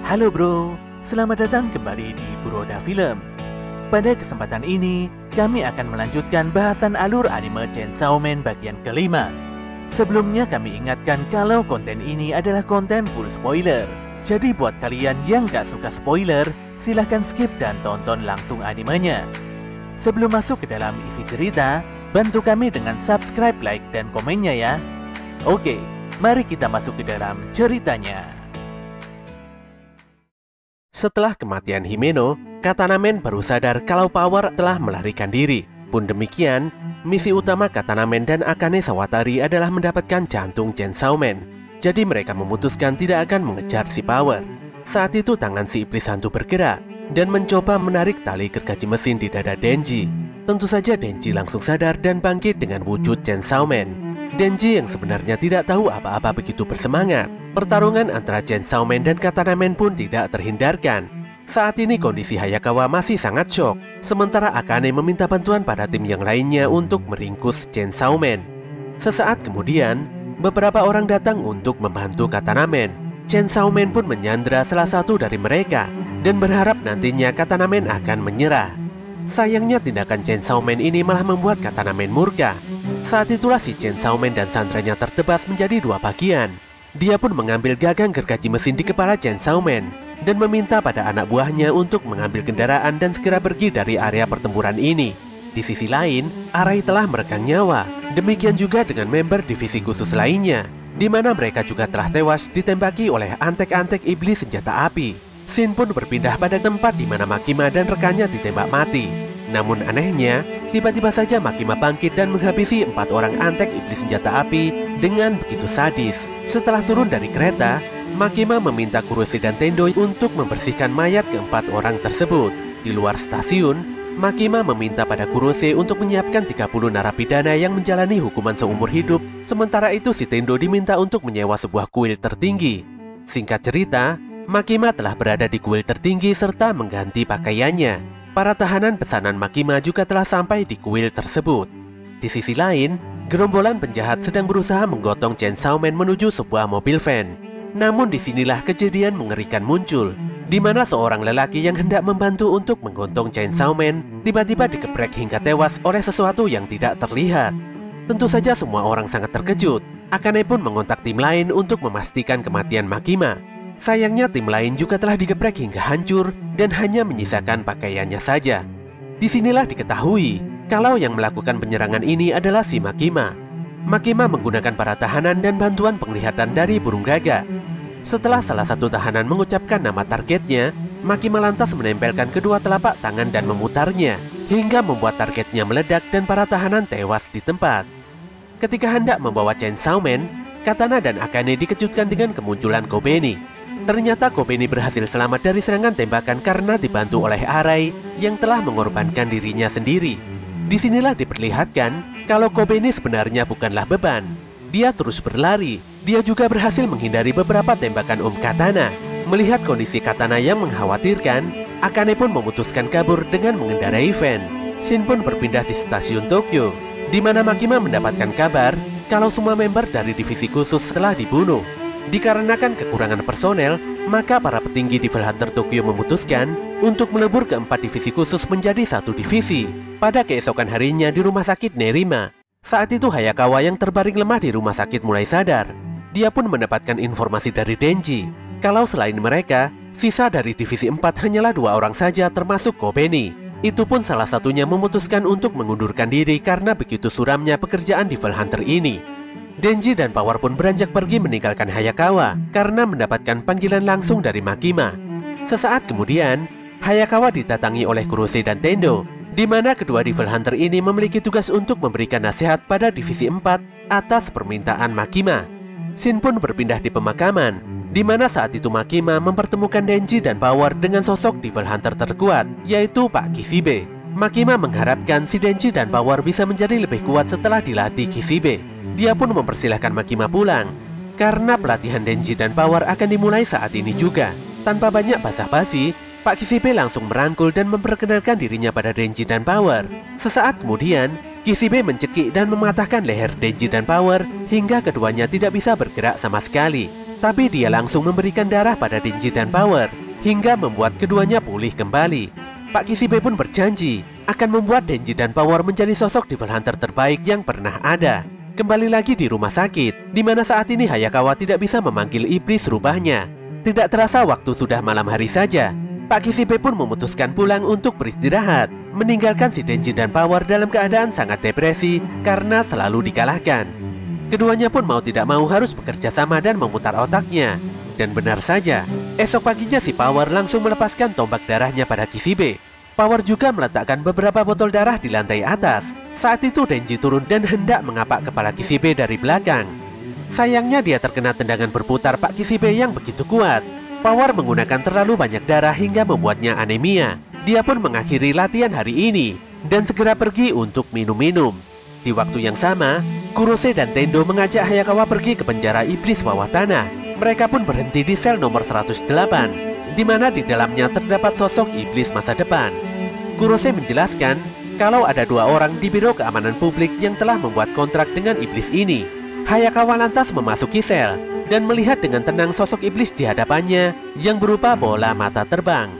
Halo bro, selamat datang kembali di Buroda Film. Pada kesempatan ini, kami akan melanjutkan bahasan alur anime Chainsaw Man bagian kelima. Sebelumnya kami ingatkan kalau konten ini adalah konten full spoiler. Jadi buat kalian yang gak suka spoiler, silahkan skip dan tonton langsung animenya. Sebelum masuk ke dalam isi cerita, bantu kami dengan subscribe, like, dan komennya ya. Oke, mari kita masuk ke dalam ceritanya. Setelah kematian Himeno, Katana Man baru sadar kalau Power telah melarikan diri. Pun demikian, misi utama Katana Man dan Akane Sawatari adalah mendapatkan jantung Chainsaw Man. Jadi mereka memutuskan tidak akan mengejar si Power. Saat itu tangan si iblis hantu bergerak dan mencoba menarik tali gergaji mesin di dada Denji. Tentu saja Denji langsung sadar dan bangkit dengan wujud Chainsaw Man. Denji yang sebenarnya tidak tahu apa-apa begitu bersemangat. Pertarungan antara Chainsaw Man dan Katana Man pun tidak terhindarkan. Saat ini kondisi Hayakawa masih sangat shock, sementara Akane meminta bantuan pada tim yang lainnya untuk meringkus Chainsaw Man. Sesaat kemudian, beberapa orang datang untuk membantu Katana Man. Chainsaw Man pun menyandra salah satu dari mereka dan berharap nantinya Katana Man akan menyerah. Sayangnya tindakan Chainsaw Man ini malah membuat Katana Man murka. Saat itulah si Chainsaw Man dan sandranya tertebas menjadi dua bagian. Dia pun mengambil gagang gergaji mesin di kepala Chainsaw Man dan meminta pada anak buahnya untuk mengambil kendaraan dan segera pergi dari area pertempuran ini. Di sisi lain, Arai telah meregang nyawa. Demikian juga dengan member divisi khusus lainnya, di mana mereka juga telah tewas ditembaki oleh antek-antek iblis senjata api. Shin pun berpindah pada tempat di mana Makima dan rekannya ditembak mati. Namun anehnya, tiba-tiba saja Makima bangkit dan menghabisi 4 orang antek iblis senjata api dengan begitu sadis. Setelah turun dari kereta, Makima meminta Kurose dan Tendo untuk membersihkan mayat keempat orang tersebut. Di luar stasiun, Makima meminta pada Kurose untuk menyiapkan 30 narapidana yang menjalani hukuman seumur hidup. Sementara itu si Tendo diminta untuk menyewa sebuah kuil tertinggi. Singkat cerita, Makima telah berada di kuil tertinggi serta mengganti pakaiannya. Para tahanan pesanan Makima juga telah sampai di kuil tersebut. Di sisi lain, gerombolan penjahat sedang berusaha menggotong Chainsaw Man menuju sebuah mobil van. Namun disinilah kejadian mengerikan muncul, di mana seorang lelaki yang hendak membantu untuk menggotong Chainsaw Man tiba-tiba dikeprek hingga tewas oleh sesuatu yang tidak terlihat. Tentu saja semua orang sangat terkejut. Akane pun mengontak tim lain untuk memastikan kematian Makima. Sayangnya tim lain juga telah digeprek hingga hancur dan hanya menyisakan pakaiannya saja. Disinilah diketahui kalau yang melakukan penyerangan ini adalah si Makima. Makima menggunakan para tahanan dan bantuan penglihatan dari burung gagak. Setelah salah satu tahanan mengucapkan nama targetnya, Makima lantas menempelkan kedua telapak tangan dan memutarnya hingga membuat targetnya meledak dan para tahanan tewas di tempat. Ketika hendak membawa Chainsaw Man, Katana dan Akane dikejutkan dengan kemunculan Kobeni. Ternyata Kobeni berhasil selamat dari serangan tembakan karena dibantu oleh Arai yang telah mengorbankan dirinya sendiri. Disinilah diperlihatkan kalau Kobeni sebenarnya bukanlah beban. Dia terus berlari. Dia juga berhasil menghindari beberapa tembakan Katana. Melihat kondisi Katana yang mengkhawatirkan, Akane pun memutuskan kabur dengan mengendarai van. Shin pun berpindah di stasiun Tokyo, di mana Makima mendapatkan kabar kalau semua member dari divisi khusus telah dibunuh. Dikarenakan kekurangan personel, maka para petinggi di Devil Hunter Tokyo memutuskan untuk melebur keempat divisi khusus menjadi satu divisi. Pada keesokan harinya di rumah sakit Nerima, saat itu Hayakawa yang terbaring lemah di rumah sakit mulai sadar. Dia pun mendapatkan informasi dari Denji kalau selain mereka, sisa dari divisi 4 hanyalah 2 orang saja termasuk Kobeni. Itu pun salah satunya memutuskan untuk mengundurkan diri karena begitu suramnya pekerjaan Devil Hunter ini. Denji dan Power pun beranjak pergi meninggalkan Hayakawa karena mendapatkan panggilan langsung dari Makima. Sesaat kemudian, Hayakawa didatangi oleh Kurose dan Tendo, di mana kedua Devil Hunter ini memiliki tugas untuk memberikan nasihat pada divisi 4 atas permintaan Makima. Shin pun berpindah di pemakaman, di mana saat itu Makima mempertemukan Denji dan Power dengan sosok Devil Hunter terkuat, yaitu Pak Kishibe. Makima mengharapkan si Denji dan Power bisa menjadi lebih kuat setelah dilatih Kishibe. Dia pun mempersilahkan Makima pulang, karena pelatihan Denji dan Power akan dimulai saat ini juga. Tanpa banyak basa-basi, Pak Kishibe langsung merangkul dan memperkenalkan dirinya pada Denji dan Power. Sesaat kemudian, Kishibe mencekik dan mematahkan leher Denji dan Power hingga keduanya tidak bisa bergerak sama sekali. Tapi dia langsung memberikan darah pada Denji dan Power, hingga membuat keduanya pulih kembali. Pak Kishibe pun berjanji akan membuat Denji dan Power menjadi sosok Devil Hunter terbaik yang pernah ada. Kembali lagi di rumah sakit, di mana saat ini Hayakawa tidak bisa memanggil iblis rubahnya. Tidak terasa waktu sudah malam hari saja. Pak Kishibe pun memutuskan pulang untuk beristirahat, meninggalkan si Denji dan Power dalam keadaan sangat depresi karena selalu dikalahkan. Keduanya pun mau tidak mau harus bekerja sama dan memutar otaknya. Dan benar saja, esok paginya si Power langsung melepaskan tombak darahnya pada Kishibe. Power juga meletakkan beberapa botol darah di lantai atas. Saat itu Denji turun dan hendak mengapak kepala Kishibe dari belakang. Sayangnya dia terkena tendangan berputar Pak Kishibe yang begitu kuat. Power menggunakan terlalu banyak darah hingga membuatnya anemia. Dia pun mengakhiri latihan hari ini dan segera pergi untuk minum-minum. Di waktu yang sama, Kurose dan Tendo mengajak Hayakawa pergi ke penjara iblis bawah tanah. Mereka pun berhenti di sel nomor 108, di mana di dalamnya terdapat sosok iblis masa depan. Kurose menjelaskan kalau ada 2 orang di Biro Keamanan Publik yang telah membuat kontrak dengan iblis ini. Hayakawa lantas memasuki sel dan melihat dengan tenang sosok iblis di hadapannya yang berupa bola mata terbang.